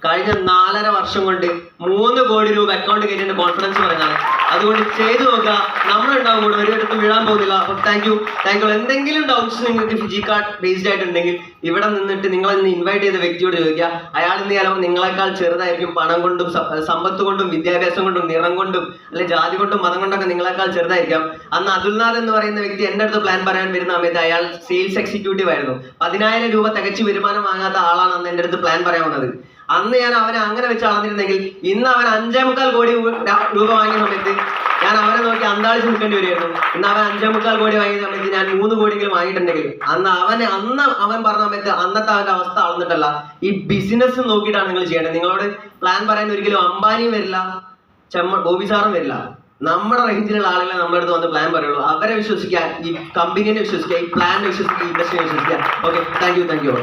കഴിഞ്ഞ 4.5 വർഷം കൊണ്ട് 3 കോടി രൂപ അക്കൗണ്ട് കയറ്റിന്റെ കോൺഫിഡൻസ് പറഞ്ഞാൽ അതുകൊണ്ട് ചെയ്തു നോക്കുക. നമ്മളുണ്ടാവും കൂടെ ഒരിടത്തും വീഴാൻ പോകുന്നില്ല. അപ്പൊ താങ്ക് യു. എന്തെങ്കിലും ഡൗട്ട്സ് നിങ്ങൾക്ക് ഫിജി കാർഡ് ബേസ്ഡ് ആയിട്ടുണ്ടെങ്കിൽ ഇവിടെ നിന്നിട്ട് നിങ്ങളെ ഇൻവൈറ്റ് ചെയ്ത വ്യക്തിയോട് ചോദിക്കുക. അയാൾ എന്ത് ചെയ്യാലും നിങ്ങളെക്കാൾ ചെറുതായിരിക്കും. പണം കൊണ്ടും സമ്പത്ത് കൊണ്ടും വിദ്യാഭ്യാസം കൊണ്ടും നിറം കൊണ്ടും അല്ലെ ജാതി കൊണ്ടും മതം കൊണ്ടൊക്കെ നിങ്ങളെക്കാൾ ചെറുതായിരിക്കാം. അന്ന് അതുൽനാഥ് എന്ന് പറയുന്ന വ്യക്തി എൻ്റെ അടുത്ത് പ്ലാൻ പറയാൻ വരുന്ന സമയത്ത് അയാൾ സെയിൽസ് എക്സിക്യൂട്ടീവ് ആയിരുന്നു. 10,000 രൂപ തികച്ചു വരുമാനം വാങ്ങാത്ത ആളാണ് അന്ന് എൻ്റെ അടുത്ത് പ്ലാൻ പറയാൻ വന്നത്. അന്ന് ഞാൻ അവനെ അങ്ങനെ വെച്ച് അളന്നിരുന്നെങ്കിൽ ഇന്ന് അവൻ 5.25 കോടി രൂപ വാങ്ങിയ സമയത്ത് ഞാൻ അവനെ നോക്കി അന്താളിച്ച് നിൽക്കേണ്ടി വരുമായിരുന്നു. ഇന്ന് അവൻ 5.25 കോടി വാങ്ങിയ സമയത്ത് ഞാൻ 3 കോടിയെങ്കിലും വാങ്ങിയിട്ടുണ്ടെങ്കിൽ അന്ന് അവൻ പറഞ്ഞ സമയത്ത് അന്നത്തെ അവന്റെ അവസ്ഥ അളന്നിട്ടല്ല, ഈ ബിസിനസ് നോക്കിയിട്ടാണ് നിങ്ങൾ ചെയ്യേണ്ടത്. നിങ്ങളോട് പ്ലാൻ പറയാൻ ഒരിക്കലും അംബാനിയും വരില്ല, ബോബി സാറും വരില്ല. നമ്മുടെ റേഞ്ചിലുള്ള ആളുകളെ നമ്മുടെ അടുത്ത് വന്ന് പ്ലാൻ പറയുള്ളൂ. അവരെ വിശ്വസിക്കുക, ഈ കമ്പനീനെ വിശ്വസിക്കുക, ഈ പ്ലാനിനെ വിശ്വസിക്കുക, ഈ ഇൻഡസ്ട്രിയെ വിശ്വസിക്കുക. Okay, thank you.